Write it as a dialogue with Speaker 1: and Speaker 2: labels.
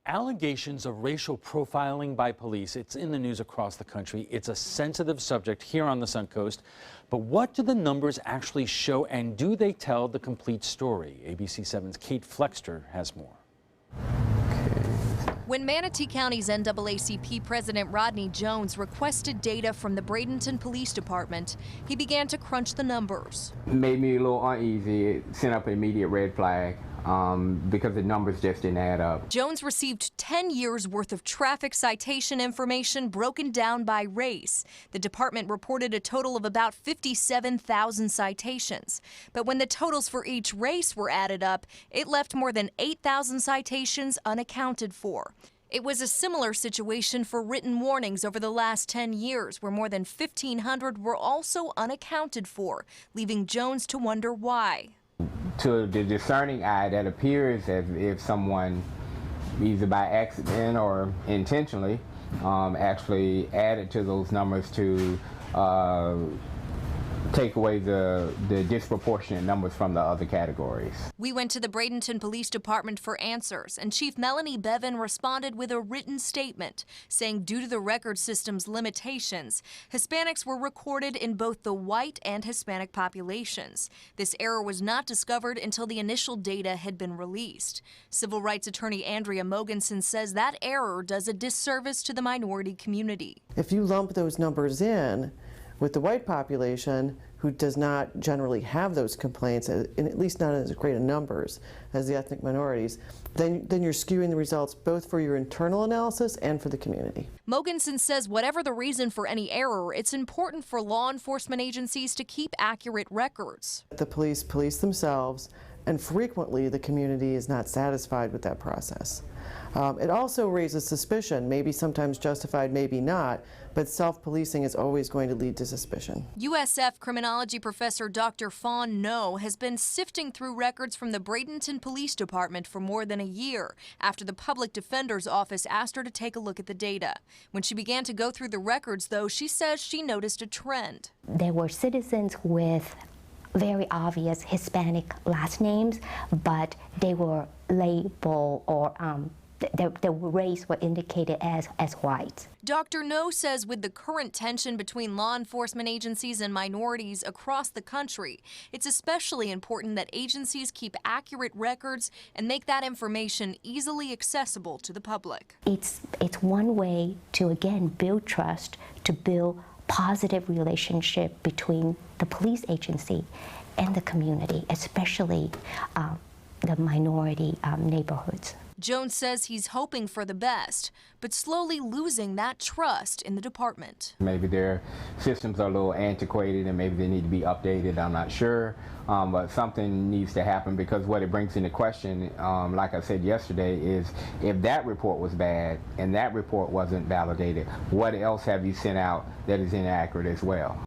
Speaker 1: Allegations of racial profiling by police. It's in the news across the country. It's a sensitive subject here on the Suncoast. But what do the numbers actually show, and do they tell the complete story? ABC 7's Kate Flexter has more.
Speaker 2: When Manatee County's NAACP President Rodney Jones requested data from the Bradenton Police Department, he began to crunch the numbers.
Speaker 3: It made me a little uneasy. It sent up an immediate red flag because the numbers just didn't add up.
Speaker 2: Jones received 10 years worth of traffic citation information broken down by race. The department reported a total of about 57,000 citations. But when the totals for each race were added up, it left more than 8,000 citations unaccounted for. It was a similar situation for written warnings over the last 10 years, where more than 1,500 were also unaccounted for, leaving Jones to wonder why.
Speaker 3: To the discerning eye, that appears as if someone, either by accident or intentionally, actually added to those numbers to take away the disproportionate numbers from the other categories.
Speaker 2: We went to the Bradenton Police Department for answers, and Chief Melanie Bevans responded with a written statement saying due to the record system's limitations, Hispanics were recorded in both the white and Hispanic populations. This error was not discovered until the initial data had been released. Civil rights attorney Andrea Mogensen says that error does a disservice to the minority community.
Speaker 4: If you lump those numbers in with the white population, who does not generally have those complaints, at least not as great a numbers as the ethnic minorities, then you're skewing the results both for your internal analysis and for the community.
Speaker 2: Mogensen says whatever the reason for any error, it's important for law enforcement agencies to keep accurate records.
Speaker 4: The police police themselves, and frequently the community is not satisfied with that process. It also raises suspicion, maybe sometimes justified, maybe not, but self-policing is always going to lead to suspicion.
Speaker 2: USF criminology professor Dr. Fawn No has been sifting through records from the Bradenton Police Department for more than a year after the public defender's office asked her to take a look at the data. When she began to go through the records, though, she says she noticed a trend.
Speaker 5: There were citizens with very obvious Hispanic last names, but they were labeled or the race were indicated as white.
Speaker 2: Dr. No says with the current tension between law enforcement agencies and minorities across the country, it's especially important that agencies keep accurate records and make that information easily accessible to the public.
Speaker 5: It's one way to, again, build trust, to build positive relationship between the police agency and the community, especially the minority neighborhoods.
Speaker 2: Jones says he's hoping for the best, but slowly losing that trust in the department.
Speaker 3: Maybe their systems are a little antiquated and maybe they need to be updated, I'm not sure. But something needs to happen, because what it brings into question, like I said yesterday, is if that report was bad and that report wasn't validated, what else have you sent out that is inaccurate as well?